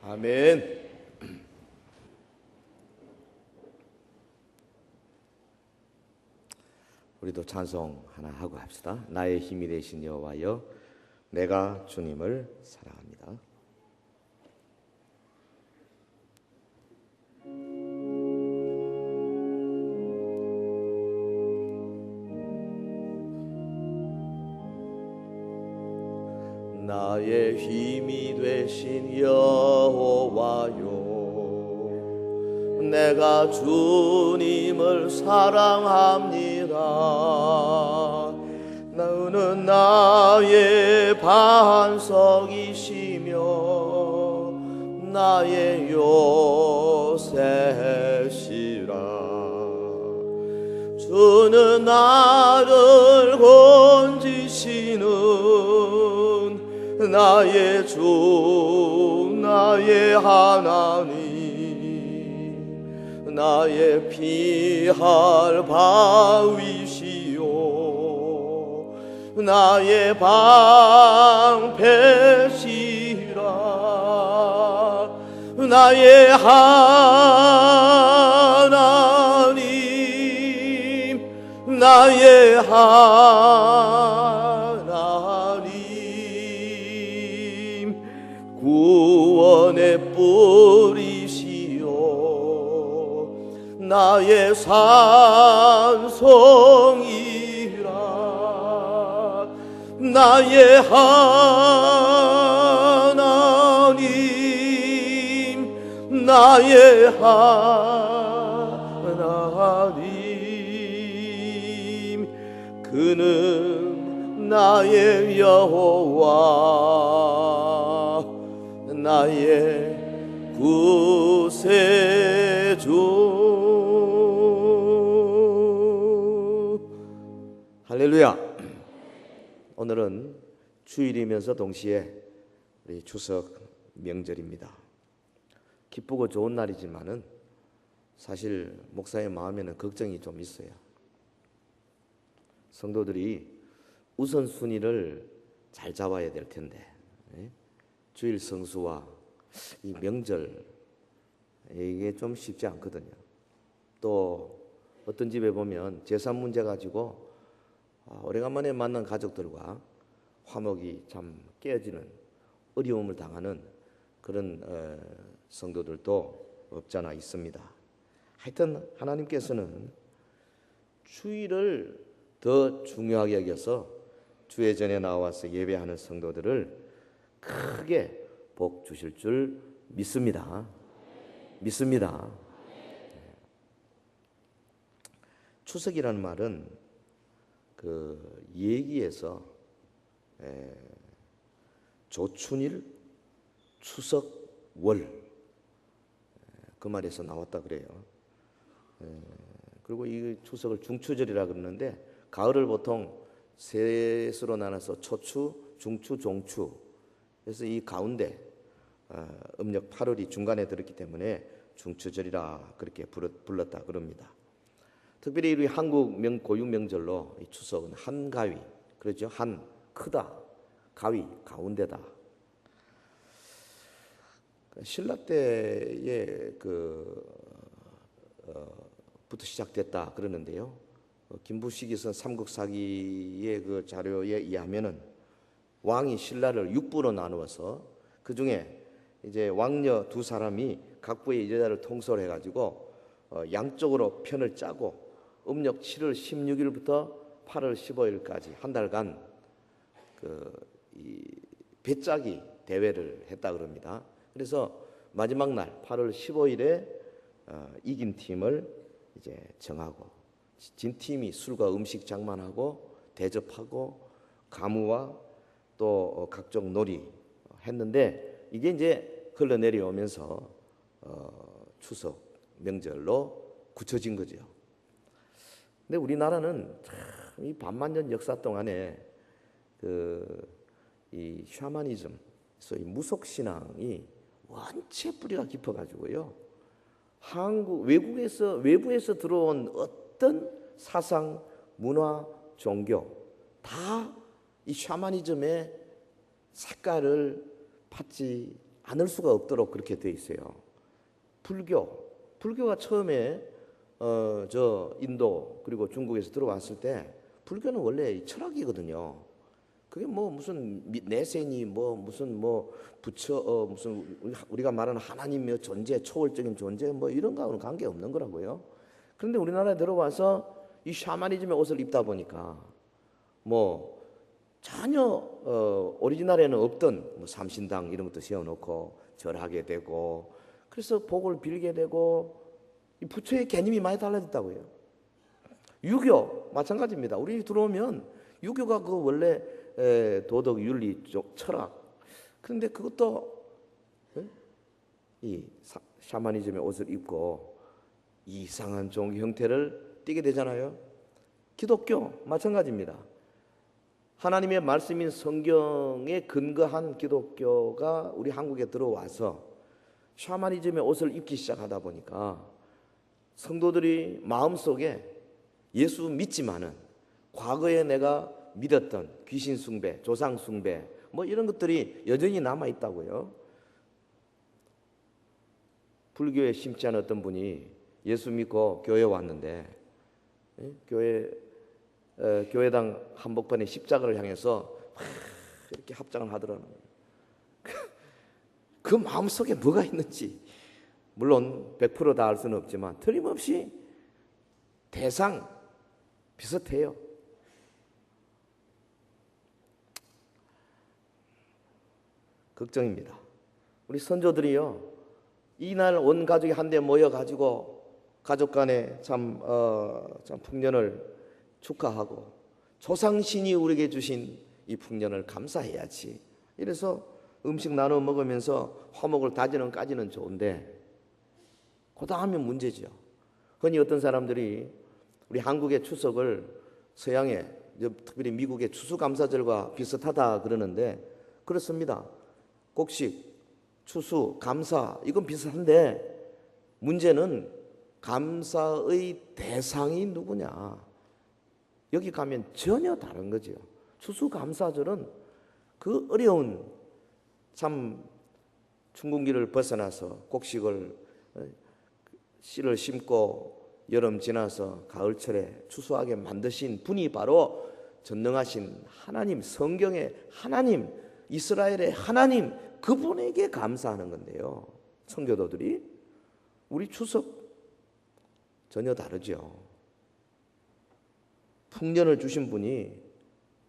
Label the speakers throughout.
Speaker 1: 아멘. 우리도 찬송 하나 하고 합시다. 나의 힘이 되신 여호와여, 내가 주님을 사랑합니다. 나의 힘이 되신 여호와여, 내가 주님을 사랑합니다. 너는 나의 반석이시며 나의 요새시라. 주는 나를 건지시는 나의 주, 나의 하나님, 나의 피할 바위시요 나의 방패시라. 나의 하나님, 나의 하나님, 구원의 뿌리시요 나의 산성이라. 나의 하나님, 나의 하나님, 그는 나의 여호와, 나의 구세주. 할렐루야. 오늘은 주일이면서 동시에 우리 추석 명절입니다. 기쁘고 좋은 날이지만은 사실 목사의 마음에는 걱정이 좀 있어요. 성도들이 우선순위를 잘 잡아야 될 텐데, 주일 성수와 이 명절, 이게 좀 쉽지 않거든요. 또 어떤 집에 보면 재산 문제 가지고 오래간만에 만난 가족들과 화목이 참 깨어지는 어려움을 당하는 그런 성도들도 없잖아 있습니다. 하여튼 하나님께서는 주일을 더 중요하게 여겨서 주회전에 나와서 예배하는 성도들을 크게 복 주실 줄 믿습니다. 추석이라는 말은 그 얘기에서 조춘일, 추석월, 그 말에서 나왔다 그래요. 그리고 이 추석을 중추절이라 그러는데, 가을을 보통 셋으로 나눠서 초추, 중추, 종추. 그래서 이 가운데 음력 8월이 중간에 들었기 때문에 중추절이라 그렇게 불렀다 그럽니다. 특별히 우리 한국 고유 명절로 이 추석은 한가위, 그렇죠? 한 크다, 가위 가운데다. 신라 때에 부터 시작됐다 그러는데요. 김부식이선 삼국사기의 그 자료에 의하면은 왕이 신라를 6부로 나누어서 그 중에 이제 왕녀 두 사람이 각부의 여자를 통솔해 가지고 양쪽으로 편을 짜고 음력 7월 16일부터 8월 15일까지 한 달간 이 배짜기 대회를 했다 그럽니다. 그래서 마지막 날 8월 15일에 이긴 팀을 이제 정하고, 진 팀이 술과 음식 장만하고 대접하고 가무와 또 각종 놀이 했는데 이게 이제 흘러내려오면서 추석 명절로 굳혀진 거죠. 근데 우리나라는 참 이 반만년 역사 동안에 이 샤머니즘, 소위 무속 신앙이 원체 뿌리가 깊어가지고요. 외부에서 들어온 어떤 사상, 문화, 종교 다 이 샤머니즘의 색깔을 받지 않을 수가 없도록 그렇게 돼 있어요. 불교가 처음에 저 인도 그리고 중국에서 들어왔을 때 불교는 원래 철학이거든요. 그게 뭐 무슨 내세니 무슨 부처 무슨 우리가 말하는 하나님의 존재, 초월적인 존재 이런 거하고는 관계 없는 거라고요. 그런데 우리나라에 들어와서 이 샤머니즘의 옷을 입다 보니까 전혀 오리지널에는 없던 삼신당 이런 것도 세워놓고 절하게 되고, 그래서 복을 빌게 되고, 이 부처의 개념이 많이 달라졌다고요. 유교 마찬가지입니다. 우리 들어오면 유교가 그 원래 도덕, 윤리, 철학. 그런데 그것도 이 샤머니즘의 옷을 입고 이상한 종교 형태를 띠게 되잖아요. 기독교 마찬가지입니다. 하나님의 말씀인 성경에 근거한 기독교가 우리 한국에 들어와서 샤머니즘의 옷을 입기 시작하다 보니까 성도들이 마음속에 예수 믿지만은 과거에 내가 믿었던 귀신 숭배, 조상 숭배 이런 것들이 여전히 남아 있다고요. 불교에 심지 않은 어떤 분이 예수 믿고 교회에 왔는데 교회당 한복판에 십자가를 향해서 이렇게 합장을 하더라는 거예요. 그 마음속에 뭐가 있는지 물론 100% 다 알 수는 없지만 틀림없이 대상 비슷해요. 걱정입니다. 우리 선조들이요, 이날 온 가족이 한데 모여가지고 가족 간에 참 풍년을 축하하고 조상신이 우리에게 주신 이 풍년을 감사해야지. 이래서 음식 나눠 먹으면서 화목을 다지는 까지는 좋은데 그 다음에 문제죠. 흔히 어떤 사람들이 우리 한국의 추석을 서양의, 특별히 미국의 추수감사절과 비슷하다 그러는데 그렇습니다. 곡식, 추수, 감사 이건 비슷한데 문제는 감사의 대상이 누구냐. 여기 가면 전혀 다른 거죠. 추수감사절은 그 어려운 참 춘궁기를 벗어나서 곡식을 씨를 심고 여름 지나서 가을철에 추수하게 만드신 분이 바로 전능하신 하나님, 성경의 하나님, 이스라엘의 하나님, 그분에게 감사하는 건데요. 성교도들이 우리 추석 전혀 다르죠. 풍년을 주신 분이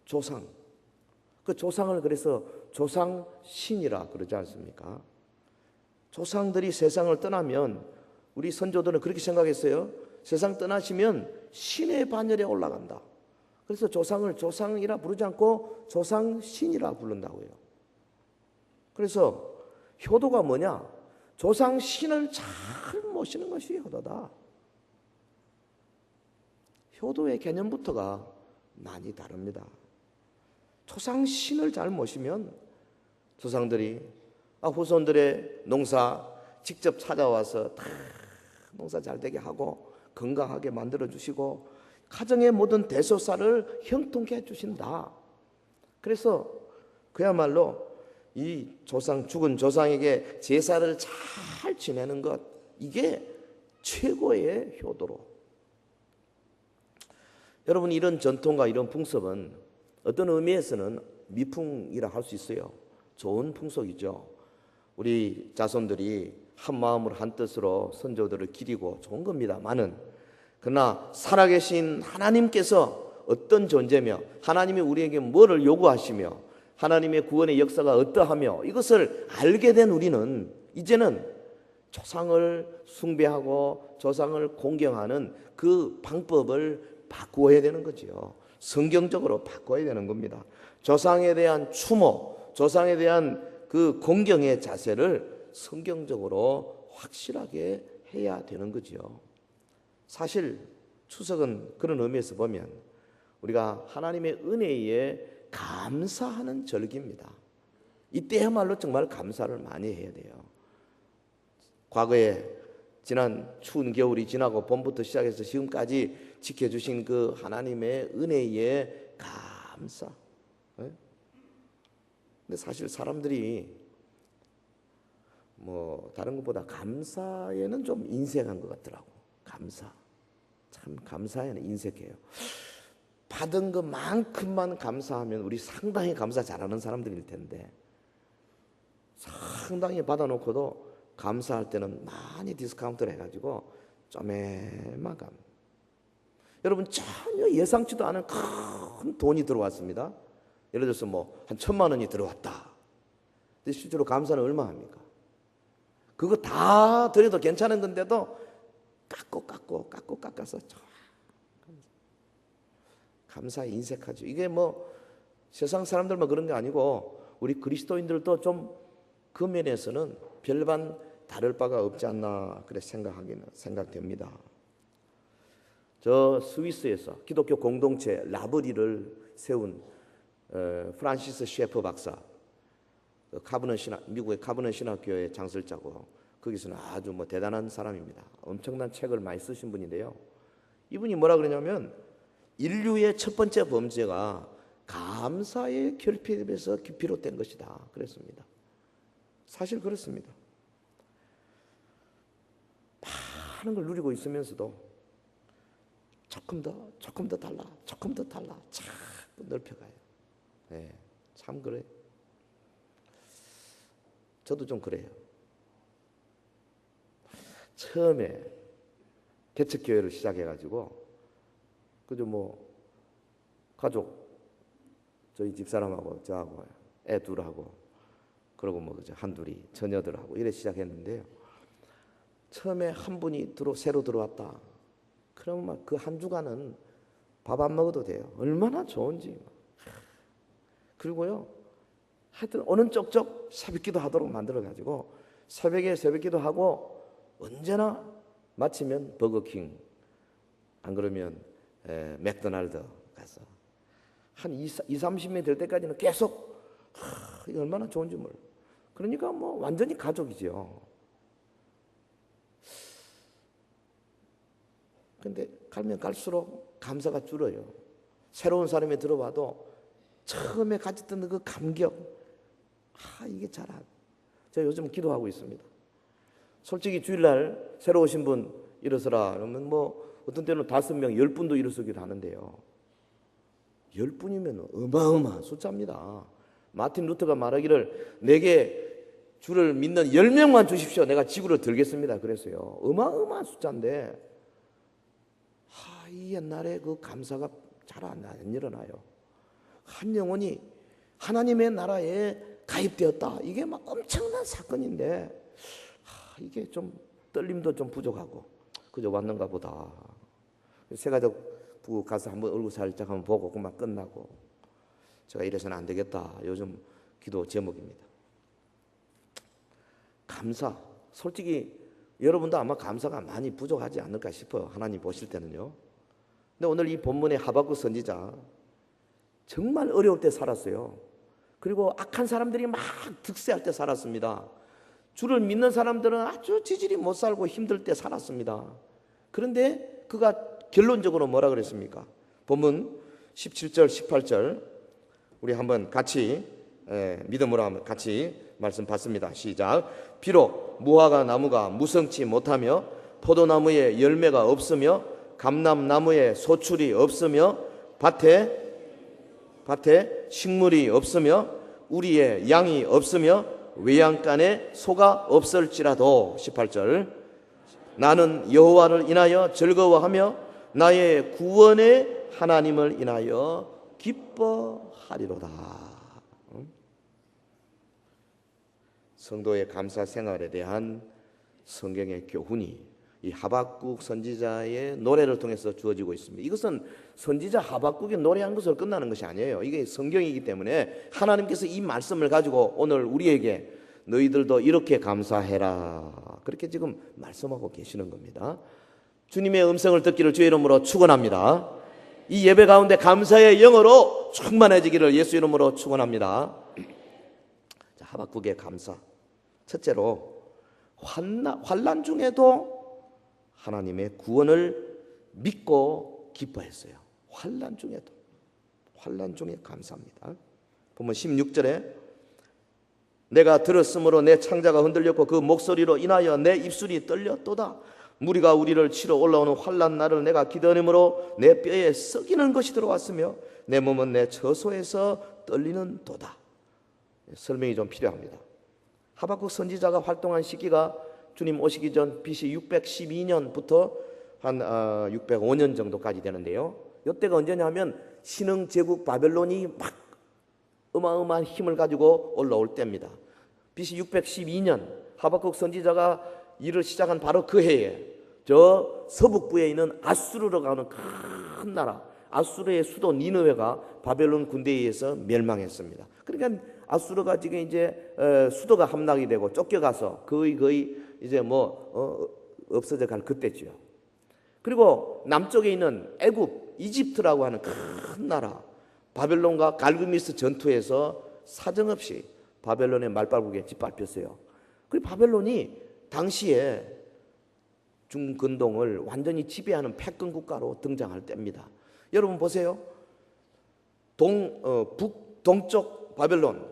Speaker 1: 조상, 그 조상을 그래서 조상신이라 그러지 않습니까? 조상들이 세상을 떠나면 우리 선조들은 그렇게 생각했어요. 세상 떠나시면 신의 반열에 올라간다. 그래서 조상을 조상이라 부르지 않고 조상신이라 부른다고요. 그래서 효도가 뭐냐? 조상신을 잘 모시는 것이 효도다. 효도의 개념부터가 많이 다릅니다. 조상신을 잘 모시면 조상들이 후손들의 농사 직접 찾아와서 다 농사 잘 되게 하고 건강하게 만들어 주시고 가정의 모든 대소사를 형통케 해주신다. 그래서 그야말로 이 죽은 조상에게 제사를 잘 지내는 것, 이게 최고의 효도로. 여러분, 이런 전통과 이런 풍습은 어떤 의미에서는 미풍이라 할 수 있어요. 좋은 풍속이죠. 우리 자손들이 한 마음으로 한 뜻으로 선조들을 기리고 좋은 겁니다만은, 그러나 살아계신 하나님께서 어떤 존재며 하나님이 우리에게 뭐를 요구하시며 하나님의 구원의 역사가 어떠하며 이것을 알게 된 우리는 이제는 조상을 숭배하고 조상을 공경하는 그 방법을 바꾸어야 되는 거죠. 성경적으로 바꿔야 되는 겁니다. 조상에 대한 추모, 조상에 대한 그 공경의 자세를 성경적으로 확실하게 해야 되는 거지요. 사실 추석은 그런 의미에서 보면 우리가 하나님의 은혜에 감사하는 절기입니다. 이때야말로 정말 감사를 많이 해야 돼요. 과거에 지난 추운 겨울이 지나고 봄부터 시작해서 지금까지 지켜주신 그 하나님의 은혜에 감사. 근데 사실 사람들이 뭐 다른 것보다 감사에는 좀 인색한 것 같더라고. 감사. 참 감사에는 인색해요. 받은 것만큼만 감사하면 우리 상당히 감사 잘하는 사람들일 텐데 상당히 받아놓고도 감사할 때는 많이 디스카운트를 해가지고 쪼매만 여러분 전혀 예상치도 않은 큰 돈이 들어왔습니다. 예를 들어서 뭐 한 1,000만 원이 들어왔다. 근데 실제로 감사는 얼마 합니까? 그거 다 드려도 괜찮은 건데도 깎아서 감사에 인색하죠. 이게 뭐 세상 사람들만 그런 게 아니고 우리 그리스도인들도 좀 그 면에서는 별반 다를 바가 없지 않나 그래 생각됩니다. 저 스위스에서 기독교 공동체 라브리를 세운 프란시스 셰퍼 박사, 미국의 카브넌 신학교의 장설자고 거기서는 아주 뭐 대단한 사람입니다. 엄청난 책을 많이 쓰신 분인데요. 이분이 뭐라 그러냐면 인류의 첫 번째 범죄가 감사의 결핍에서 비롯된 것이다 그랬습니다. 사실 그렇습니다. 많은 걸 누리고 있으면서도 조금 더 달라 자꾸 넓혀가요. 네, 참 그래요. 저도 좀 그래요. 처음에 개척교회를 시작해가지고 그저 뭐 가족 저희 집사람하고 저하고 애 둘하고 그러고 뭐 한둘이 처녀들하고 이래 시작했는데요. 처음에 한 분이 새로 들어왔다. 그러면 그 한 주간은 밥 안 먹어도 돼요. 얼마나 좋은지. 그리고요, 하여튼 어느 쪽쪽 새벽기도 하도록 만들어가지고 새벽에 새벽기도 하고 언제나 마치면 버거킹 안 그러면 맥도날드 가서 한 30명 될 때까지는 계속 이게 얼마나 좋은지 몰라. 그러니까 뭐 완전히 가족이죠. 근데 가면 갈수록 감사가 줄어요. 새로운 사람이 들어와도 처음에 가졌던 그 감격, 이게 잘안. 제가 요즘 기도하고 있습니다. 솔직히 주일날 새로 오신 분 일어서라 그러면 뭐 어떤 때는 5명, 10분도 일어서기도 하는데요. 10분이면 어마어마한 숫자입니다. 마틴 루터가 말하기를 내게 주를 믿는 10명만 주십시오. 내가 지구를 들겠습니다. 그랬어요. 어마어마한 숫자인데 이 옛날에 그 감사가 잘 안 일어나요. 한 영혼이 하나님의 나라에 가입되었다. 이게 막 엄청난 사건인데 이게 좀 떨림도 좀 부족하고 그저 왔는가 보다. 새가족 부부 가서 한번 얼굴 살짝 한번 보고 그만 끝나고 제가 이래서는 안 되겠다. 요즘 기도 제목입니다. 감사. 솔직히 여러분도 아마 감사가 많이 부족하지 않을까 싶어요. 하나님 보실 때는요. 근데 오늘 이 본문의 하박국 선지자 정말 어려울 때 살았어요. 그리고 악한 사람들이 막 득세할 때 살았습니다. 주를 믿는 사람들은 아주 지질이 못 살고 힘들 때 살았습니다. 그런데 그가 결론적으로 뭐라 그랬습니까? 본문 17절 18절 우리 한번 같이 믿음으로 한번 같이 말씀 받습니다. 시작. 비록 무화과 나무가 무성치 못하며 포도나무에 열매가 없으며 감람나무에 소출이 없으며 밭에 식물이 없으며 우리의 양이 없으며 외양간에 소가 없을지라도 18절 나는 여호와를 인하여 즐거워하며 나의 구원의 하나님을 인하여 기뻐하리로다. 성도의 감사 생활에 대한 성경의 교훈이 이 하박국 선지자의 노래를 통해서 주어지고 있습니다. 이것은 선지자 하박국이 노래한 것으로 끝나는 것이 아니에요. 이게 성경이기 때문에 하나님께서 이 말씀을 가지고 오늘 우리에게 너희들도 이렇게 감사해라, 그렇게 지금 말씀하고 계시는 겁니다. 주님의 음성을 듣기를 주의 이름으로 축원합니다. 이 예배 가운데 감사의 영으로 충만해지기를 예수 이름으로 축원합니다. 자, 하박국의 감사. 첫째로 환난 중에도 하나님의 구원을 믿고 기뻐했어요. 환난 중에 감사합니다. 보면 16절에 내가 들었으므로 내 창자가 흔들렸고 그 목소리로 인하여 내 입술이 떨렸도다. 무리가 우리를 치러 올라오는 환난 날을 내가 기다림으로 내 뼈에 썩이는 것이 들어왔으며 내 몸은 내 처소에서 떨리는 도다. 설명이 좀 필요합니다. 하박국 선지자가 활동한 시기가 주님 오시기 전 BC 612년부터 한 605년 정도까지 되는데요. 이때가 언제냐면 신흥 제국 바벨론이 막 어마어마한 힘을 가지고 올라올 때입니다. BC 612년 하박국 선지자가 일을 시작한 바로 그 해에 저 서북부에 있는 아수르라고 하는 큰 나라, 아수르의 수도 니느웨가 바벨론 군대에 의해서 멸망했습니다. 그러니까 아수르가 지금 이제 수도가 함락이 되고 쫓겨가서 거의 이제 없어져 갈 그때죠. 그리고 남쪽에 있는 애굽, 이집트라고 하는 큰 나라, 바벨론과 갈그미스 전투에서 사정없이 바벨론의 말발굽에 짓밟혔어요. 그리고 바벨론이 당시에 중근동을 완전히 지배하는 패권 국가로 등장할 때입니다. 여러분 보세요. 동쪽 바벨론,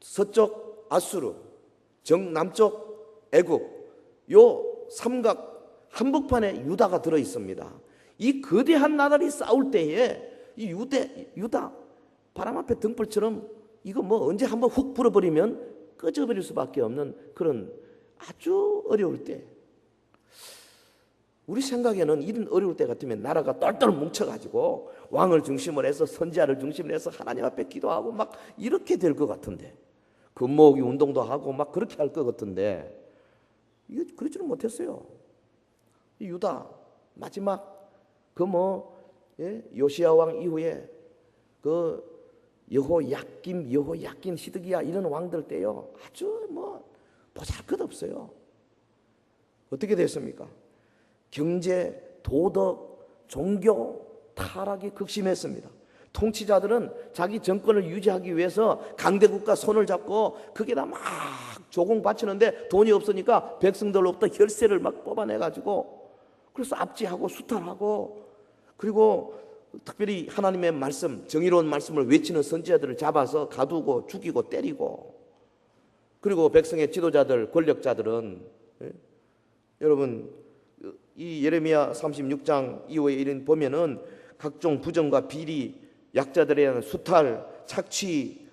Speaker 1: 서쪽 아수르, 정남쪽 애굽, 요 삼각 한복판에 유다가 들어 있습니다. 이 거대한 나라들이 싸울 때에 이 유다 바람 앞에 등불처럼 이거 언제 한번 훅 불어버리면 꺼져버릴 수밖에 없는 그런 아주 어려울 때, 우리 생각에는 이런 어려울 때 같으면 나라가 똘똘 뭉쳐가지고 왕을 중심으로 해서 선지자를 중심으로 해서 하나님 앞에 기도하고 막 이렇게 될 것 같은데, 금모으기 운동도 하고 막 그렇게 할 것 같은데 이거 그러지는 못했어요. 이 유다 마지막 요시야 왕 이후에 여호야김, 시드기야 이런 왕들 때요 아주 보잘것없어요. 어떻게 됐습니까? 경제, 도덕, 종교 타락이 극심했습니다. 통치자들은 자기 정권을 유지하기 위해서 강대국과 손을 잡고 거기다 막 조공 바치는데 돈이 없으니까 백성들로부터 혈세를 막 뽑아내가지고 그래서 압제하고 수탈하고, 그리고 특별히 하나님의 말씀, 정의로운 말씀을 외치는 선지자들을 잡아서 가두고 죽이고 때리고, 그리고 백성의 지도자들, 권력자들은 여러분 이 예레미야 36장 이후에 이런 보면은 각종 부정과 비리, 약자들에 대한 수탈, 착취,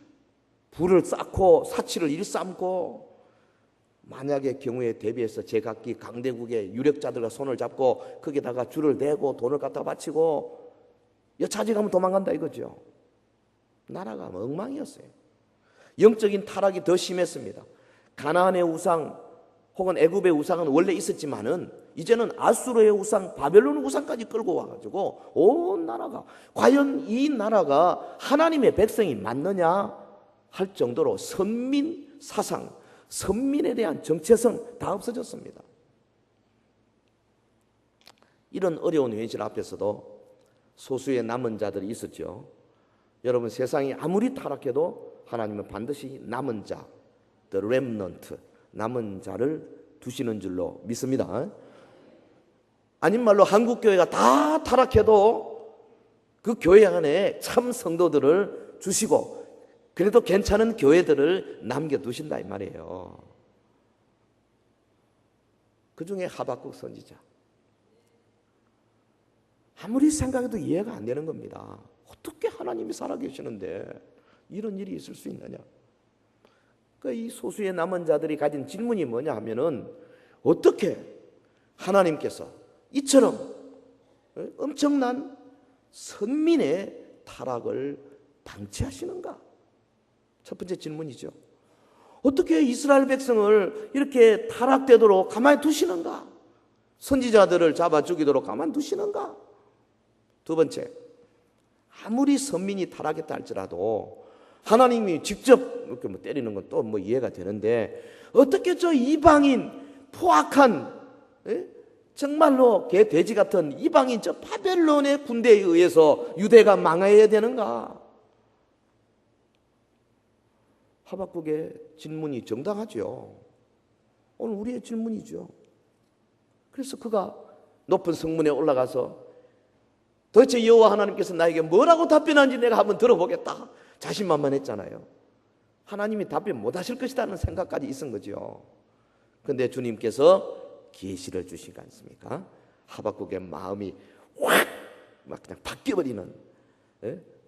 Speaker 1: 불을 쌓고 사치를 일삼고, 만약의 경우에 대비해서 제각기 강대국의 유력자들과 손을 잡고 거기다가 줄을 내고 돈을 갖다 바치고 여차지 가면 도망간다 이거죠. 나라가 엉망이었어요. 영적인 타락이 더 심했습니다. 가나안의 우상 혹은 애굽의 우상은 원래 있었지만은 이제는 아수르의 우상, 바벨론 우상까지 끌고 와가지고 온 나라가, 과연 이 나라가 하나님의 백성이 맞느냐 할 정도로 선민 사상, 선민에 대한 정체성 다 없어졌습니다. 이런 어려운 현실 앞에서도 소수의 남은 자들이 있었죠. 여러분 세상이 아무리 타락해도 하나님은 반드시 남은 자, the remnant, 남은 자를 두시는 줄로 믿습니다. 아닌 말로 한국교회가 다 타락해도 그 교회 안에 참 성도들을 주시고 그래도 괜찮은 교회들을 남겨두신다 이 말이에요. 그 중에 하박국 선지자, 아무리 생각해도 이해가 안 되는 겁니다. 어떻게 하나님이 살아계시는데 이런 일이 있을 수 있느냐. 이 소수의 남은 자들이 가진 질문이 뭐냐 하면은, 어떻게 하나님께서 이처럼 엄청난 선민의 타락을 방치하시는가? 첫 번째 질문이죠. 어떻게 이스라엘 백성을 이렇게 타락되도록 가만히 두시는가? 선지자들을 잡아 죽이도록 가만두시는가? 두 번째, 아무리 선민이 타락했다 할지라도 하나님이 직접 이렇게 뭐 때리는 건 또 뭐 이해가 되는데 어떻게 저 이방인 포악한 정말로 개 돼지 같은 이방인 저 바벨론의 군대에 의해서 유대가 망해야 되는가? 하박국의 질문이 정당하죠. 오늘 우리의 질문이죠. 그래서 그가 높은 성문에 올라가서 도대체 여호와 하나님께서 나에게 뭐라고 답변하는지 내가 한번 들어보겠다. 자신만만했잖아요. 하나님이 답변 못하실 것이라는 생각까지 있은 거죠. 그런데 주님께서 계시를 주시지 않습니까? 하박국의 마음이 확 막 그냥 바뀌어버리는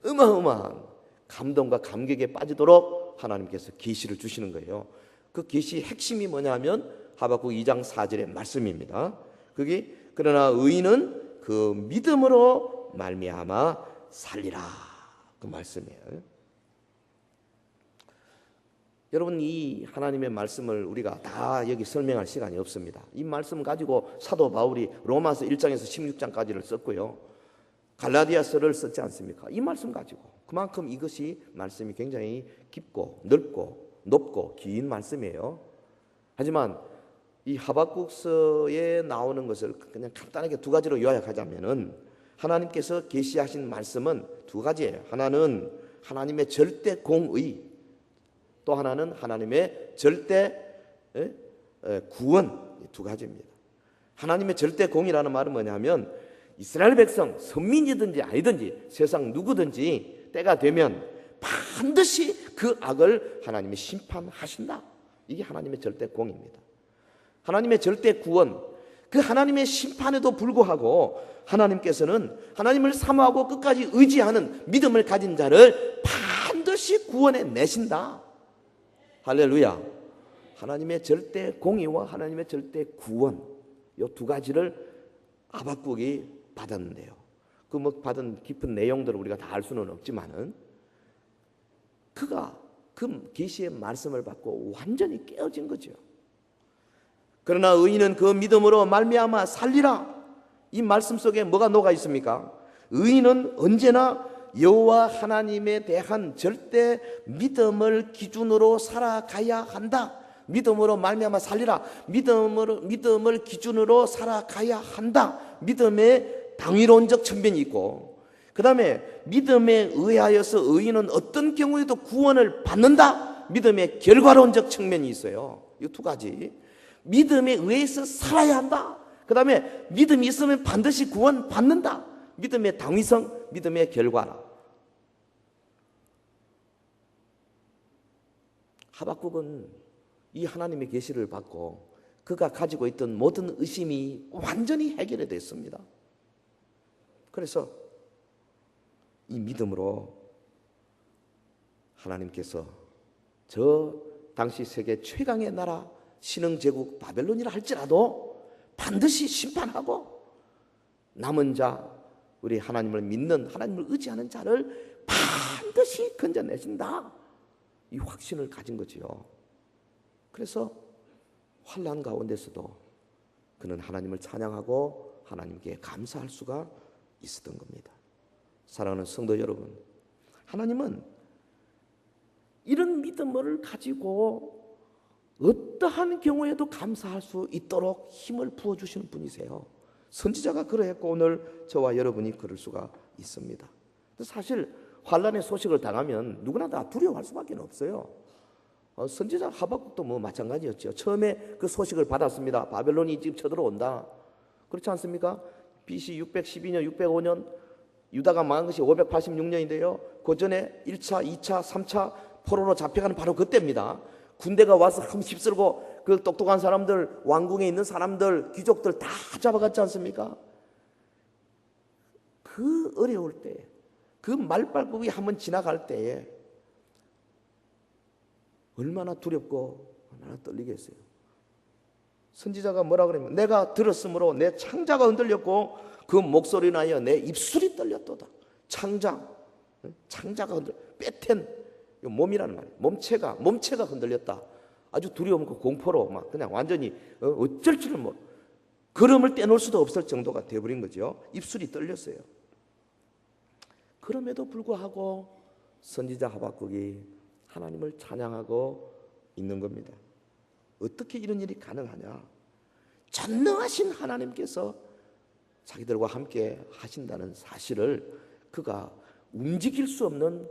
Speaker 1: 어마어마한 감동과 감격에 빠지도록 하나님께서 계시를 주시는 거예요. 그 계시의 핵심이 뭐냐면 하박국 2장 4절의 말씀입니다. 그게 그러나 의인은 그 믿음으로 말미암아 살리라, 그 말씀이에요. 여러분, 이 하나님의 말씀을 우리가 다 여기 설명할 시간이 없습니다. 이 말씀 가지고 사도 바울이 로마서 1장에서 16장까지를 썼고요, 갈라디아서를 썼지 않습니까? 이 말씀 가지고 그만큼 이것이 말씀이 굉장히 깊고 넓고 높고 긴 말씀이에요. 하지만 이 하박국서에 나오는 것을 그냥 간단하게 두 가지로 요약하자면은 하나님께서 계시하신 말씀은 두 가지예요. 하나는 하나님의 절대 공의, 또 하나는 하나님의 절대 구원, 두 가지입니다. 하나님의 절대 공의라는 말은 뭐냐면 이스라엘 백성, 선민이든지 아니든지 세상 누구든지 때가 되면 반드시 그 악을 하나님이 심판하신다. 이게 하나님의 절대 공의입니다. 하나님의 절대 구원, 그 하나님의 심판에도 불구하고 하나님께서는 하나님을 사모하고 끝까지 의지하는 믿음을 가진 자를 반드시 구원해 내신다. 할렐루야. 하나님의 절대 공의와 하나님의 절대 구원, 이 두 가지를 하박국이 받았는데요. 그 뭐 받은 깊은 내용들을 우리가 다 알 수는 없지만은 그가 그 계시의 말씀을 받고 완전히 깨어진 거죠. 그러나 의인은 그 믿음으로 말미암아 살리라. 이 말씀 속에 뭐가 녹아 있습니까? 의인은 언제나 여호와 하나님에 대한 절대 믿음을 기준으로 살아가야 한다. 믿음으로 말미암아 살리라. 믿음을 기준으로 살아가야 한다. 믿음의 당위론적 측면이 있고, 그 다음에 믿음에 의하여서 의인은 어떤 경우에도 구원을 받는다. 믿음의 결과론적 측면이 있어요. 이 두 가지. 믿음에 의해서 살아야 한다. 그 다음에 믿음이 있으면 반드시 구원 받는다. 믿음의 당위성, 믿음의 결과라. 하박국은 이 하나님의 계시를 받고 그가 가지고 있던 모든 의심이 완전히 해결이 됐습니다. 그래서 이 믿음으로 하나님께서 저 당시 세계 최강의 나라 신흥제국 바벨론이라 할지라도 반드시 심판하고 남은 자, 우리 하나님을 믿는, 하나님을 의지하는 자를 반드시 건져내신다. 이 확신을 가진 거지요. 그래서 환난 가운데서도 그는 하나님을 찬양하고 하나님께 감사할 수가 있었던 겁니다. 사랑하는 성도 여러분, 하나님은 이런 믿음을 가지고 어떠한 경우에도 감사할 수 있도록 힘을 부어주시는 분이세요. 선지자가 그러했고 오늘 저와 여러분이 그럴 수가 있습니다. 사실 환난의 소식을 당하면 누구나 다 두려워할 수밖에 없어요. 선지자 하박국도 뭐 마찬가지였죠. 처음에 그 소식을 받았습니다. 바벨론이 지금 쳐들어온다. 그렇지 않습니까? BC 612년, 605년 유다가 망한 것이 586년인데요. 그 전에 1차, 2차, 3차 포로로 잡혀가는 바로 그때입니다. 군대가 와서 흠휩쓸고 그 똑똑한 사람들, 왕궁에 있는 사람들, 귀족들 다 잡아갔지 않습니까? 그 어려울 때, 그 말발굽이 한번 지나갈 때에 얼마나 두렵고 얼마나 떨리겠어요. 선지자가 뭐라 그러냐면 내가 들었으므로 내 창자가 흔들렸고 그 목소리로 인하여 내 입술이 떨렸도다. 창자가 흔들려, 빼텐 몸이라는 말이에요. 몸체가 흔들렸다. 아주 두려움과 공포로 막 그냥 완전히 어쩔 줄을 걸음을 떼놓을 수도 없을 정도가 되어버린 거죠. 입술이 떨렸어요. 그럼에도 불구하고 선지자 하박국이 하나님을 찬양하고 있는 겁니다. 어떻게 이런 일이 가능하냐? 전능하신 하나님께서 자기들과 함께 하신다는 사실을 그가 움직일 수 없는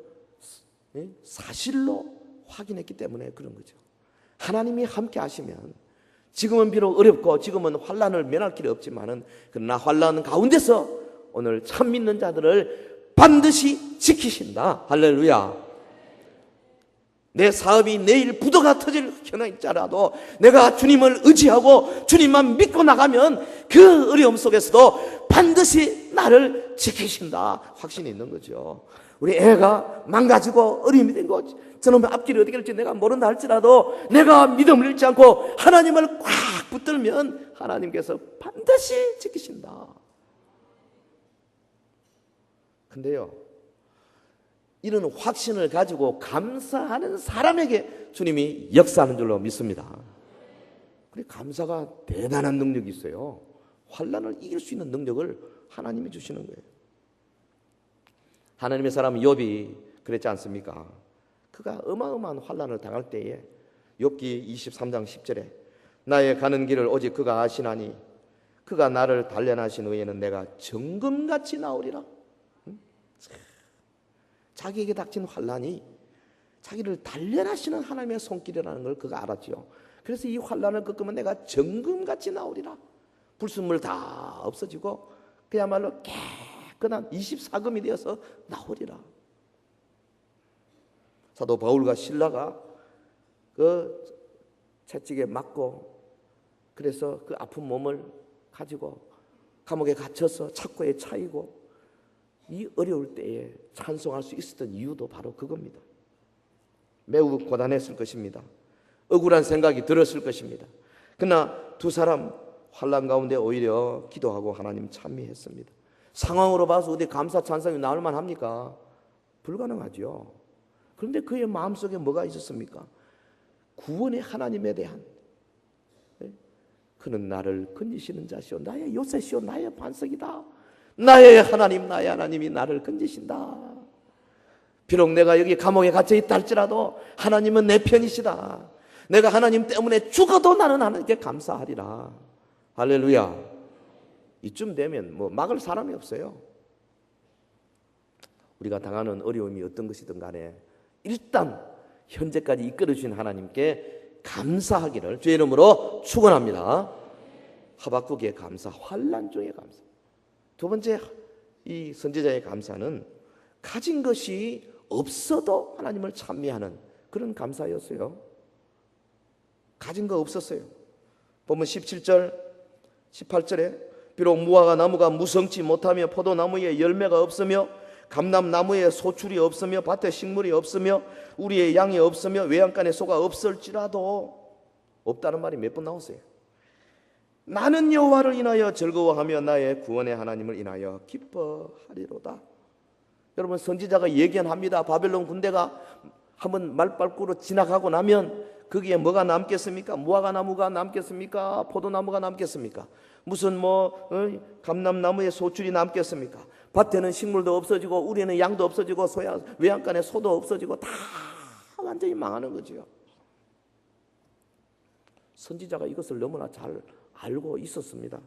Speaker 1: 사실로 확인했기 때문에 그런 거죠. 하나님이 함께 하시면 지금은 비록 어렵고 지금은 환난을 면할 길이 없지만은 그러나 환난 가운데서 오늘 참 믿는 자들을 반드시 지키신다. 할렐루야. 내 사업이 내일 부도가 터질 현황일지라도 내가 주님을 의지하고 주님만 믿고 나가면 그 어려움 속에서도 반드시 나를 지키신다. 확신이 있는 거죠. 우리 애가 망가지고 어려움이 된 거, 저놈의 앞길이 어떻게 될지 내가 모른다 할지라도 내가 믿음을 잃지 않고 하나님을 꽉 붙들면 하나님께서 반드시 지키신다. 근데요, 이런 확신을 가지고 감사하는 사람에게 주님이 역사하는 줄로 믿습니다. 그래, 감사가 대단한 능력이 있어요. 환난을 이길 수 있는 능력을 하나님이 주시는 거예요. 하나님의 사람 욥이 그랬지 않습니까? 그가 어마어마한 환난을 당할 때에 욥기 23장 10절에 나의 가는 길을 오직 그가 아시나니 그가 나를 단련하신 후에는 내가 정금같이 나오리라. 자기에게 닥친 환난이 자기를 단련하시는 하나님의 손길이라는 걸 그가 알았죠. 그래서 이 환난을 겪으면 내가 정금같이 나오리라. 불순물 다 없어지고 그야말로 깨끗한 24금이 되어서 나오리라. 사도 바울과 실라가 그 채찍에 맞고 그래서 그 아픈 몸을 가지고 감옥에 갇혀서 착고에 차이고 이 어려울 때에 찬송할 수 있었던 이유도 바로 그겁니다. 매우 고단했을 것입니다. 억울한 생각이 들었을 것입니다. 그러나 두 사람 환난 가운데 오히려 기도하고 하나님 찬미했습니다. 상황으로 봐서 어디 감사 찬송이 나올 만합니까? 불가능하죠. 그런데 그의 마음속에 뭐가 있었습니까? 구원의 하나님에 대한, 그는 나를 건지시는 자시오, 나의 요새시오, 나의 반석이다. 나의 하나님이 나를 건지신다. 비록 내가 여기 감옥에 갇혀 있다 할지라도 하나님은 내 편이시다. 내가 하나님 때문에 죽어도 나는 하나님께 감사하리라. 할렐루야. 이쯤 되면 뭐 막을 사람이 없어요. 우리가 당하는 어려움이 어떤 것이든 간에 일단 현재까지 이끌어주신 하나님께 감사하기를 주의 이름으로 축원합니다. 하박국의 감사, 환난 중의 감사. 두 번째, 이 선지자의 감사는 가진 것이 없어도 하나님을 찬미하는 그런 감사였어요. 가진 거 없었어요. 보면 17절, 18절에 비록 무화과 나무가 무성치 못하며 포도나무에 열매가 없으며 감람나무에 소출이 없으며 밭에 식물이 없으며 우리의 양이 없으며 외양간에 소가 없을지라도, 없다는 말이 몇 번 나왔어요. 나는 여호와를 인하여 즐거워하며 나의 구원의 하나님을 인하여 기뻐하리로다. 여러분, 선지자가 예견합니다. 바벨론 군대가 한번 말발구로 지나가고 나면 거기에 뭐가 남겠습니까? 무화과 나무가 남겠습니까? 포도나무가 남겠습니까? 무슨 감람나무의 소출이 남겠습니까? 밭에는 식물도 없어지고 우리는 양도 없어지고 외양간에 소도 없어지고 다 완전히 망하는 거죠. 선지자가 이것을 너무나 잘 알고 있었습니다.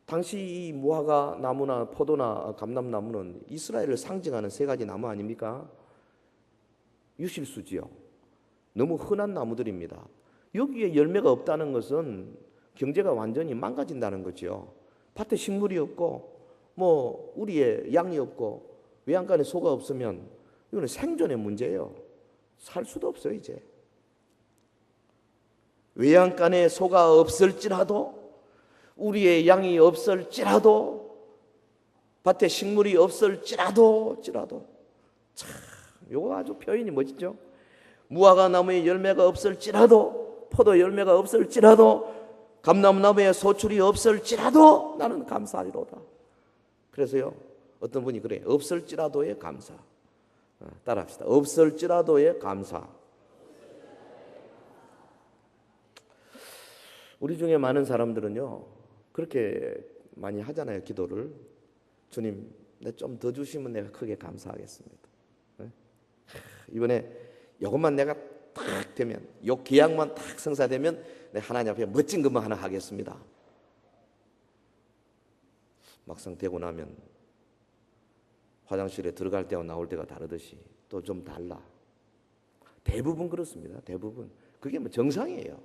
Speaker 1: 당시 이 무화과 나무나 포도나 감람나무는 이스라엘을 상징하는 세 가지 나무 아닙니까? 유실수지요. 너무 흔한 나무들입니다. 여기에 열매가 없다는 것은 경제가 완전히 망가진다는 거죠. 밭에 식물이 없고 우리의 양이 없고 외양간에 소가 없으면 이거는 생존의 문제예요. 살 수도 없어요. 이제 외양간에 소가 없을지라도 우리의 양이 없을지라도 밭에 식물이 없을지라도 참 이거 아주 표현이 멋지죠. 무화과 나무에 열매가 없을지라도 포도 열매가 없을지라도 감람나무에 소출이 없을지라도 나는 감사하리로다. 그래서요, 어떤 분이 그래, 없을지라도의 감사. 따라합시다. 없을지라도의 감사. 우리 중에 많은 사람들은요 그렇게 많이 하잖아요. 기도를 주님 내 좀 더 주시면 내가 크게 감사하겠습니다. 이번에 이것만 내가 딱 되면 요 계약만 딱 성사되면 내가 하나님 앞에 멋진 것만 하나 하겠습니다. 막상 되고 나면 화장실에 들어갈 때와 나올 때가 다르듯이 또 좀 달라. 대부분 그렇습니다. 대부분 그게 뭐 정상이에요.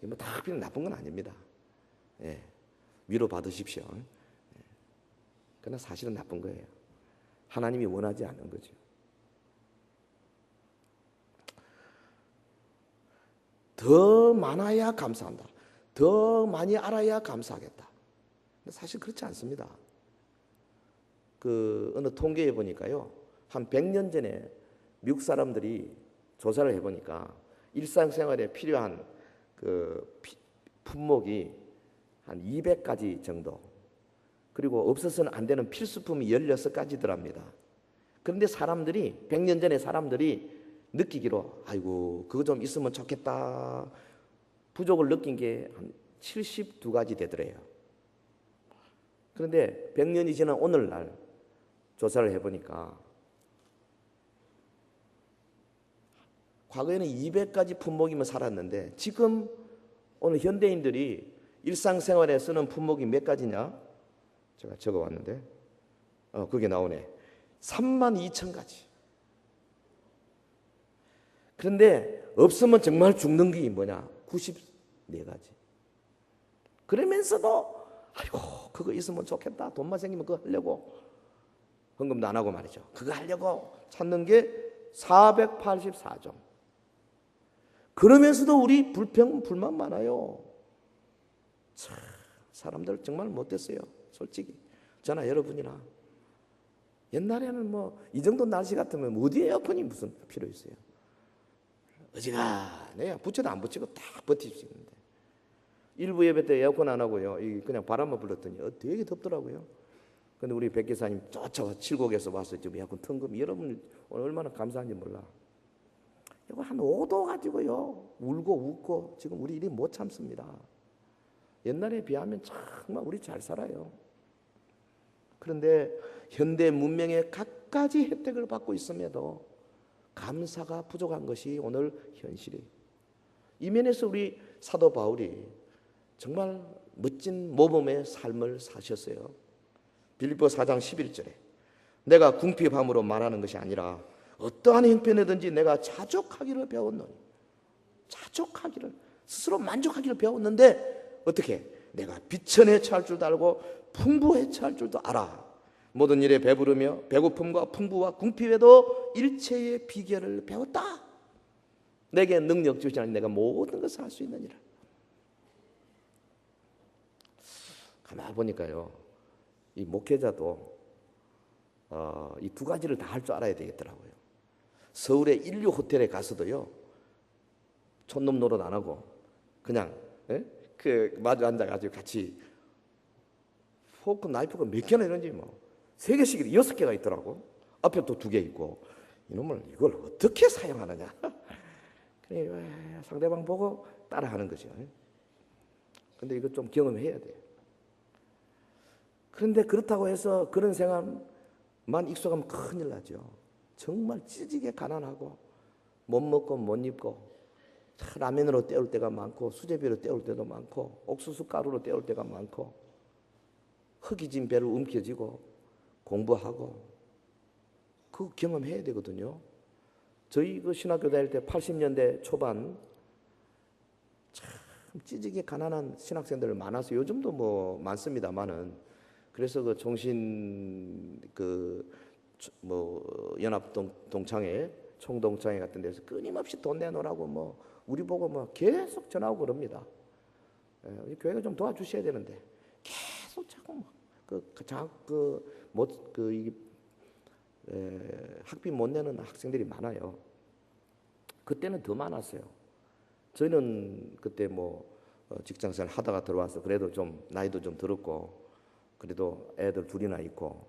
Speaker 1: 뭐 다 필요 나쁜 건 아닙니다. 예, 위로 받으십시오. 예. 그러나 사실은 나쁜 거예요. 하나님이 원하지 않는 거죠. 더 많아야 감사한다. 더 많이 알아야 감사하겠다. 근데 사실 그렇지 않습니다. 그 어느 통계에 보니까요, 한 100년 전에 미국 사람들이 조사를 해보니까 일상생활에 필요한 그 품목이 한 200가지 정도, 그리고 없어서는 안 되는 필수품이 16가지더랍니다. 그런데 사람들이 100년 전에 사람들이 느끼기로 아이고 그거 좀 있으면 좋겠다 부족을 느낀 게 한 72가지 되더래요. 그런데 100년이 지난 오늘날 조사를 해보니까 과거에는 200가지 품목이면 살았는데 지금 오늘 현대인들이 일상생활에 쓰는 품목이 몇 가지냐? 제가 적어왔는데 그게 나오네. 32,000가지. 그런데 없으면 정말 죽는 게 뭐냐? 94가지. 그러면서도 아이고 그거 있으면 좋겠다. 돈만 생기면 그거 하려고 헌금도 안 하고 말이죠. 그거 하려고 찾는 게 484종. 그러면서도 우리 불평 불만 많아요. 참, 사람들 정말 못됐어요. 솔직히 저나 여러분이나 옛날에는 뭐 이 정도 날씨 같으면 어디 에어컨이 무슨 필요 있어요. 어지간해요. 붙여도 안 붙이고 딱 버틸 수 있는데 일부 예배 때 에어컨 안 하고요. 그냥 바람만 불렀더니 되게 덥더라고요. 근데 우리 백 기사님 쫓아와 칠곡에서 와서 지금 에어컨 튼 거 여러분 오늘 얼마나 감사한지 몰라. 이거 한 5도 가지고요 울고 웃고 지금 우리 일이 못 참습니다. 옛날에 비하면 정말 우리 잘 살아요. 그런데 현대 문명의 갖가지 혜택을 받고 있음에도 감사가 부족한 것이 오늘 현실이에요. 이 면에서 우리 사도 바울이 정말 멋진 모범의 삶을 사셨어요. 빌립보 4장 11절에 내가 궁핍함으로 말하는 것이 아니라 어떠한 형편이든지 내가 자족하기를 배웠노니, 자족하기를, 스스로 만족하기를 배웠는데 어떻게? 내가 비천에 처할 줄도 알고 풍부에 처할 줄도 알아. 모든 일에 배부르며 배고픔과 풍부와 궁핍에도 일체의 비결을 배웠다. 내게 능력 주시니 내가 모든 것을 할 수 있느니라. 가만히 보니까요, 이 목회자도 이 두 가지를 다 할 줄 알아야 되겠더라고요. 서울의 인류 호텔에 가서도요, 촌놈 노릇 안 하고 그냥 그 마주 앉아가지고 같이 포크 나이프가 몇 개나 이런지 뭐 3개씩 6개가 있더라고. 앞에 또 2개 있고 이놈을 이걸 어떻게 사용하느냐. 그래 상대방 보고 따라하는 거죠. 근데 이거 좀 경험해야 돼. 그런데 그렇다고 해서 그런 생활만 익숙하면 큰일 나죠. 정말 찌지게 가난하고 못 먹고 못 입고 라면으로 때울 때가 많고 수제비로 때울 때도 많고 옥수수 가루로 때울 때가 많고 흙이진 배를 움켜쥐고 공부하고 그거 경험해야 되거든요. 저희 그 신학교 다닐 때 80년대 초반 참 찌지게 가난한 신학생들 많아서 요즘도 뭐 많습니다만은 그래서 그 종신 연합 동창회 총동창회 같은 데서 끊임없이 돈 내놓으라고 뭐 우리 보고 뭐 계속 전화하고 그럽니다. 우리 교회가 좀 도와주셔야 되는데 계속 자꾸 학비 못 내는 학생들이 많아요. 그때는 더 많았어요. 저희는 그때 직장생활 하다가 들어와서 그래도 좀 나이도 좀 들었고 그래도 애들 2이나 있고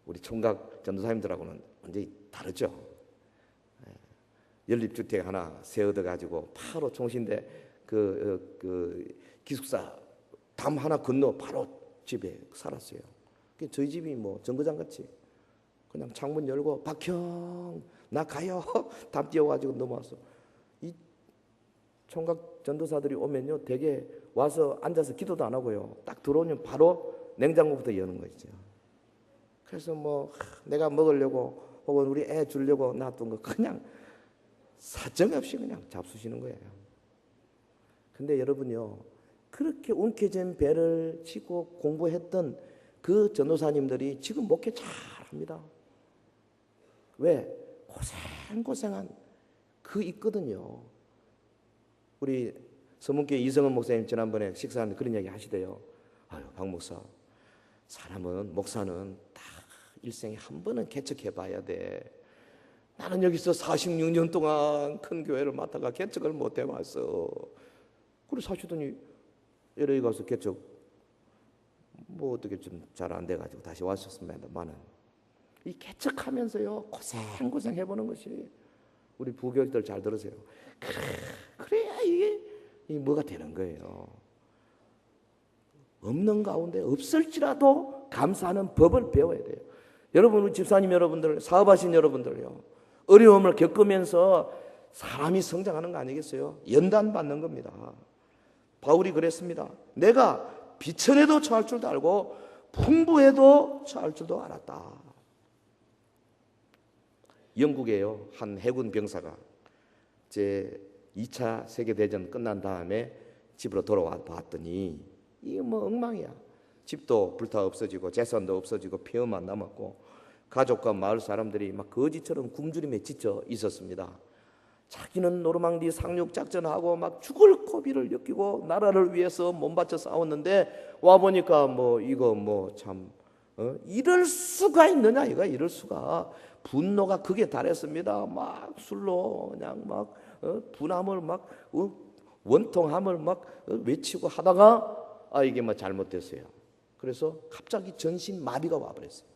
Speaker 1: 우리 총각 전도사님들하고는 완전히 다르죠. 연립주택 하나 세 얻어가지고 바로 총신대 그 기숙사 담 하나 건너 바로 집에 살았어요. 저희 집이 뭐 정거장 같이 그냥 창문 열고 박형 나 가요 담 띄워가지고 넘어왔어. 이 총각 전도사들이 오면요 대개 와서 앉아서 기도도 안 하고요. 딱 들어오면 바로 냉장고부터 여는 거죠. 그래서 뭐 내가 먹으려고 혹은 우리 애 주려고 놔둔 거 그냥 사정없이 그냥 잡수시는 거예요. 근데 여러분요 그렇게 움켜진 배를 치고 공부했던 그 전도사님들이 지금 목회 잘합니다. 왜? 고생한 그 있거든요. 우리 서문교회 이성은 목사님 지난번에 식사하는데 그런 이야기 하시대요. 아유 박 목사 사람은 목사는 다 일생에 한 번은 개척해봐야 돼. 나는 여기서 46년 동안 큰 교회를 맡아가 개척을 못 해봤어. 그래 사시더니 LA 가서 개척 뭐 어떻게 좀 잘 안 돼가지고 다시 왔었습니다만은 이 개척하면서요 고생 해보는 것이 우리 부교육들 잘 들으세요. 그래야 이게 뭐가 되는 거예요. 없는 가운데 없을지라도 감사하는 법을 배워야 돼요. 여러분 우리 집사님 여러분들 사업하신 여러분들요 어려움을 겪으면서 사람이 성장하는 거 아니겠어요? 연단 받는 겁니다. 바울이 그랬습니다. 내가 비천에도 처할 줄도 알고 풍부에도 처할 줄도 알았다. 영국에요 한 해군 병사가 제 2차 세계대전 끝난 다음에 집으로 돌아와 봤더니 이게 뭐 엉망이야. 집도 불타 없어지고 재산도 없어지고 폐허만 남았고 가족과 마을 사람들이 막 거지처럼 굶주림에 지쳐 있었습니다. 자기는 노르망디 상륙 작전하고 막 죽을 고비를 느끼고 나라를 위해서 몸바쳐 싸웠는데 와 보니까 뭐 이거 뭐 참 이럴 수가 있느냐 이거 이럴 수가 분노가 극에 달했습니다. 막 술로 그냥 막 분함을 막 원통함을 막 외치고 하다가 이게 뭐 잘못됐어요. 그래서 갑자기 전신 마비가 와버렸어요.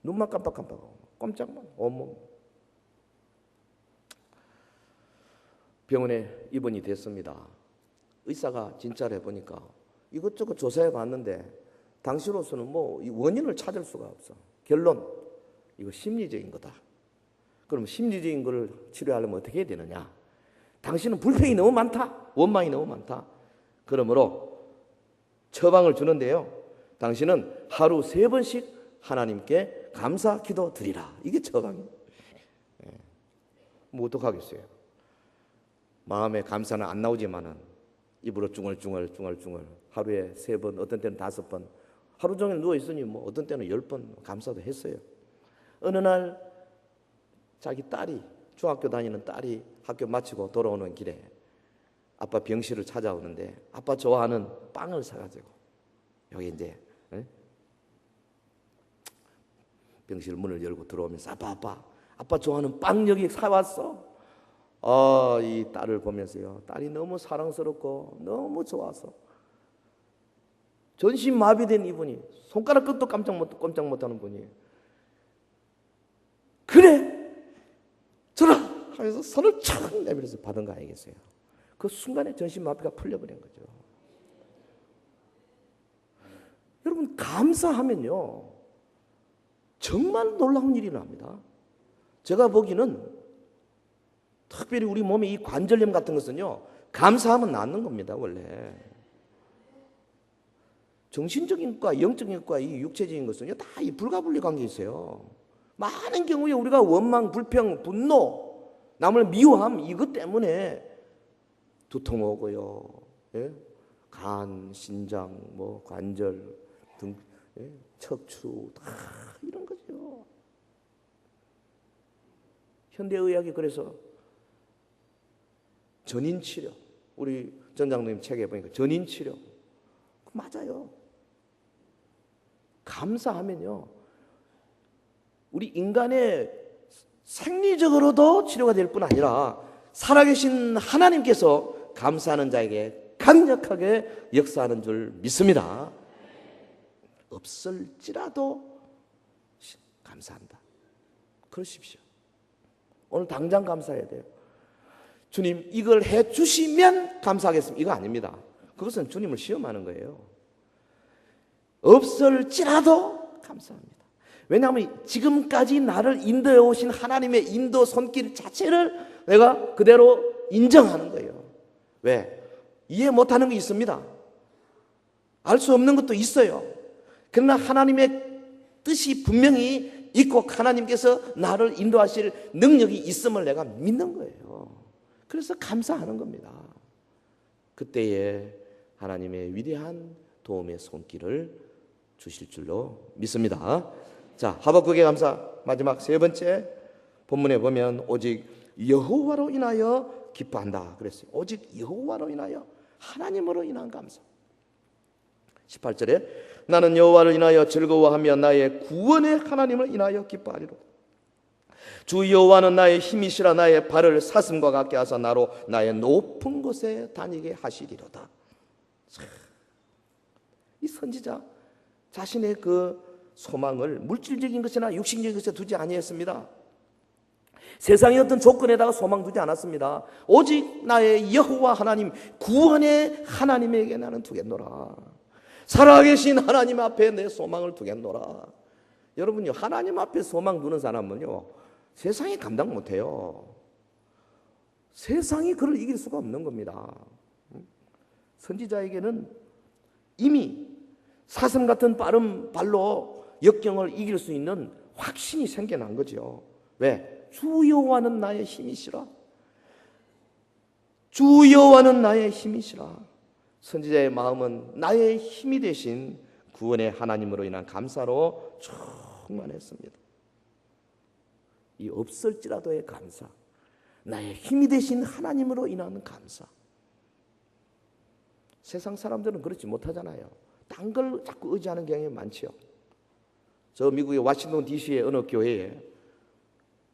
Speaker 1: 눈만 깜빡깜빡하고 꼼짝만 온몸 병원에 입원이 됐습니다. 의사가 진찰을 해보니까 이것저것 조사해 봤는데 당시로서는 뭐 원인을 찾을 수가 없어. 결론 이거 심리적인 거다. 그럼 심리적인 거를 치료하려면 어떻게 해야 되느냐? 당신은 불평이 너무 많다. 원망이 너무 많다. 그러므로 처방을 주는데요. 당신은 하루 3번씩 하나님께 감사 기도 드리라. 이게 처방이에요. 뭐 어떡하겠어요. 마음에 감사는 안 나오지만은 입으로 중얼중얼 하루에 3번 어떤 때는 5번 하루 종일 누워있으니 뭐 어떤 때는 10번 감사도 했어요. 어느 날 자기 딸이 중학교 다니는 딸이 학교 마치고 돌아오는 길에 아빠 병실을 찾아오는데 아빠 좋아하는 빵을 사가지고 여기 이제 병실 문을 열고 들어오면서 아빠 좋아하는 빵 여기 사왔어. 이 딸을 보면서요 딸이 너무 사랑스럽고 너무 좋아서 전신 마비된 이분이 손가락 끝도 꼼짝 못하는 분이 그래 저라 하면서 손을 착 내밀어서 받은 거 아니겠어요? 그 순간에 전신 마비가 풀려버린 거죠. 여러분 감사하면요 정말 놀라운 일이 납니다. 제가 보기에는 특별히 우리 몸에 이 관절염 같은 것은요 감사하면 낫는 겁니다. 원래 정신적인 것과 영적인 것과 이 육체적인 것은요 다 이 불가분리 관계가 있어요. 많은 경우에 우리가 원망, 불평, 분노, 남을 미워함 이것 때문에 두통 오고요, 간, 신장, 뭐 관절 등, 척추 다 이런 거죠. 현대의학이 그래서 전인치료, 우리 전장님 책에 보니까 전인치료 맞아요. 감사하면요 우리 인간의 생리적으로도 치료가 될 뿐 아니라 살아계신 하나님께서 감사하는 자에게 강력하게 역사하는 줄 믿습니다. 없을지라도 감사한다. 그러십시오. 오늘 당장 감사해야 돼요. 주님 이걸 해주시면 감사하겠습니다. 이거 아닙니다. 그것은 주님을 시험하는 거예요. 없을지라도 감사합니다. 왜냐하면 지금까지 나를 인도해 오신 하나님의 인도 손길 자체를 내가 그대로 인정하는 거예요. 왜? 이해 못하는 게 있습니다. 알 수 없는 것도 있어요. 그러나 하나님의 뜻이 분명히 있고 하나님께서 나를 인도하실 능력이 있음을 내가 믿는 거예요. 그래서 감사하는 겁니다. 그때에 하나님의 위대한 도움의 손길을 주실 줄로 믿습니다. 자, 하박국의 감사 마지막 세 번째 본문에 보면 오직 여호와로 인하여 기뻐한다 그랬어요. 오직 여호와로 인하여, 하나님으로 인한 감사. 18절에 나는 여호와를 인하여 즐거워하며 나의 구원의 하나님을 인하여 기뻐하리로다. 주 여호와는 나의 힘이시라. 나의 발을 사슴과 같게 하사 나로 나의 높은 곳에 다니게 하시리로다. 이 선지자 자신의 그 소망을 물질적인 것이나 육신적인 것에 두지 아니했습니다. 세상의 어떤 조건에다가 소망 두지 않았습니다. 오직 나의 여호와 하나님, 구원의 하나님에게 나는 두겠노라. 살아계신 하나님 앞에 내 소망을 두겠노라. 여러분요, 하나님 앞에 소망 두는 사람은요, 세상이 감당 못해요. 세상이 그를 이길 수가 없는 겁니다. 선지자에게는 이미 사슴 같은 빠른 발로 역경을 이길 수 있는 확신이 생겨난 거죠. 왜? 주 여호와는 나의 힘이시라. 주 여호와는 나의 힘이시라. 선지자의 마음은 나의 힘이 되신 구원의 하나님으로 인한 감사로 충만했습니다. 이 없을지라도의 감사, 나의 힘이 되신 하나님으로 인한 감사. 세상 사람들은 그렇지 못하잖아요. 딴 걸 자꾸 의지하는 경향이 많지요. 저 미국의 워싱턴 DC의 어느 교회에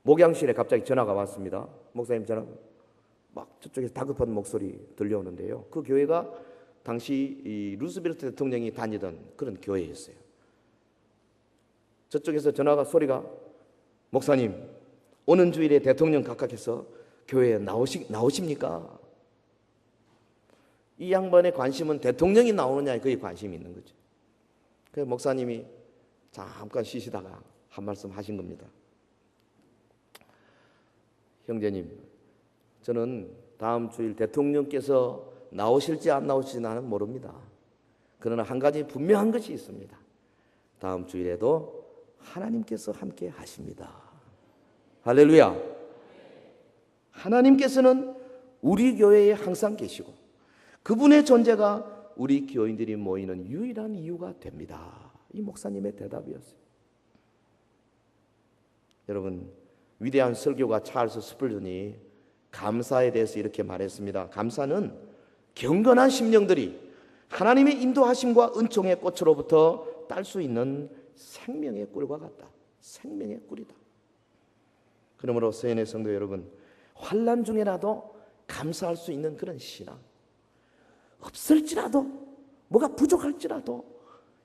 Speaker 1: 목양실에 갑자기 전화가 왔습니다. 목사님 전화, 막 저쪽에서 다급한 목소리 들려오는데요. 그 교회가 당시 이 루스벨트 대통령이 다니던 그런 교회였어요. 저쪽에서 전화가 소리가, 목사님 오는 주일에 대통령 각각해서 교회에 나오십니까? 이 양반의 관심은 대통령이 나오느냐에 그게 관심이 있는 거죠. 그래서 목사님이 잠깐 쉬시다가 한 말씀 하신 겁니다. 형제님, 저는 다음 주일 대통령께서 나오실지 안 나오실지 나는 모릅니다. 그러나 한 가지 분명한 것이 있습니다. 다음 주일에도 하나님께서 함께 하십니다. 할렐루야. 하나님께서는 우리 교회에 항상 계시고 그분의 존재가 우리 교인들이 모이는 유일한 이유가 됩니다. 이 목사님의 대답이었어요. 여러분, 위대한 설교가 찰스 스펄전이 감사에 대해서 이렇게 말했습니다. 감사는 경건한 심령들이 하나님의 인도하심과 은총의 꽃으로부터 딸 수 있는 생명의 꿀과 같다. 생명의 꿀이다. 그러므로 서연의 성도 여러분, 환난 중에라도 감사할 수 있는 그런 신앙, 없을지라도 뭐가 부족할지라도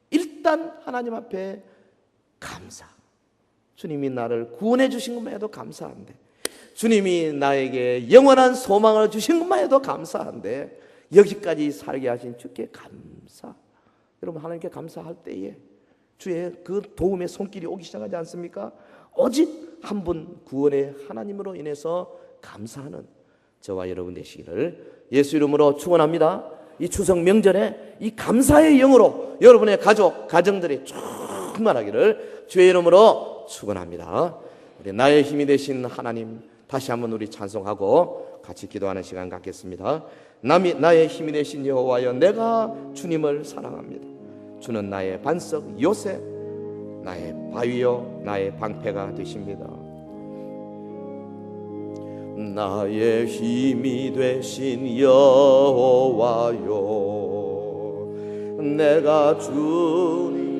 Speaker 1: 일단 하나님 앞에 감사. 주님이 나를 구원해 주신 것만 해도 감사한데, 주님이 나에게 영원한 소망을 주신 것만 해도 감사한데, 여기까지 살게 하신 주께 감사. 여러분, 하나님께 감사할 때에 주의 그 도움의 손길이 오기 시작하지 않습니까? 오직 한 분 구원의 하나님으로 인해서 감사하는 저와 여러분 되시기를 예수 이름으로 축원합니다. 이 추석 명절에 이 감사의 영으로 여러분의 가족, 가정들이 충만하기를 주의 이름으로 축원합니다. 우리 나의 힘이 되신 하나님, 다시 한번 우리 찬송하고 같이 기도하는 시간 갖겠습니다. 나의 힘이 되신 여호와여, 내가 주님을 사랑합니다. 주는 나의 반석 요새, 나의 바위요 나의 방패가 되십니다. 나의 힘이 되신 여호와여, 내가 주님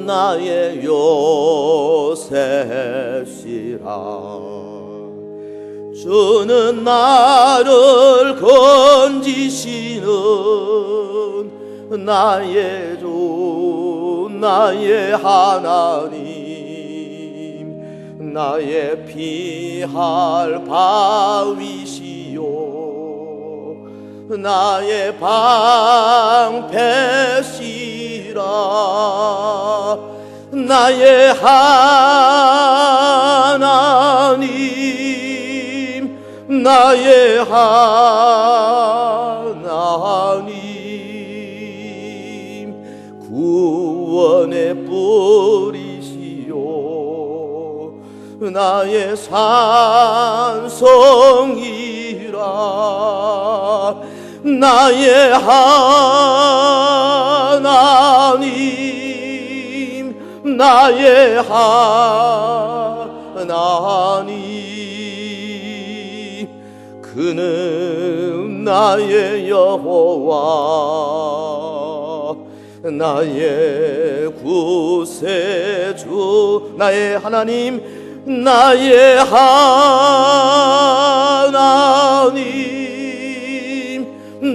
Speaker 1: 나의 요새시라. 주는 나를 건지시는 나의 주 나의 하나님, 나의 피할 바위시요 나의 방패시라. 나의 하나님, 나의 하나님, 구원의 뿌리시요 나의 산성이라. 나의 하나님, 나의 하나님, 그는 나의 여호와 나의 구세주. 나의 하나님, 나의 하나님,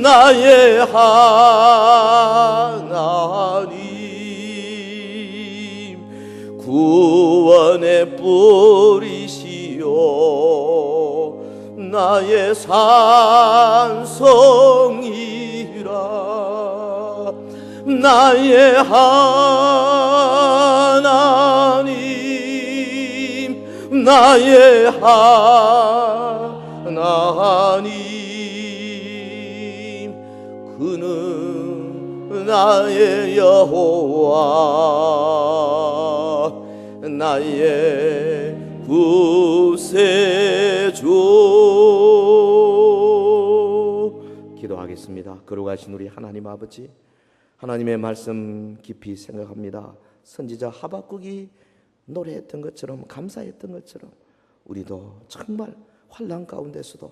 Speaker 1: 나의 하나님, 구원의 뿌리시요 나의 산성이라. 나의 하나님, 나의 하나님, 그는 나의 여호와 나의 구세주. 기도하겠습니다. 거룩하신 우리 하나님 아버지, 하나님의 말씀 깊이 생각합니다. 선지자 하박국이 노래했던 것처럼, 감사했던 것처럼 우리도 정말 환난 가운데서도,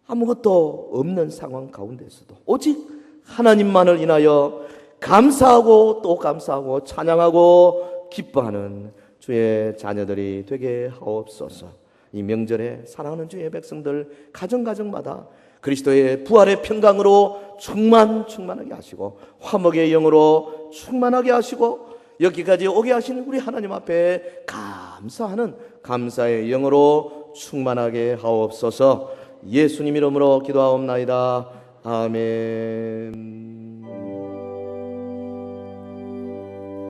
Speaker 1: 아무것도 없는 상황 가운데서도 오직 하나님만을 인하여 감사하고 또 감사하고 찬양하고 기뻐하는 주의 자녀들이 되게 하옵소서. 이 명절에 사랑하는 주의 백성들 가정가정마다 그리스도의 부활의 평강으로 충만하게 하시고, 화목의 영으로 충만하게 하시고, 여기까지 오게 하신 우리 하나님 앞에 감사하는 감사의 영으로 충만하게 하옵소서. 예수님 이름으로 기도하옵나이다. 아멘.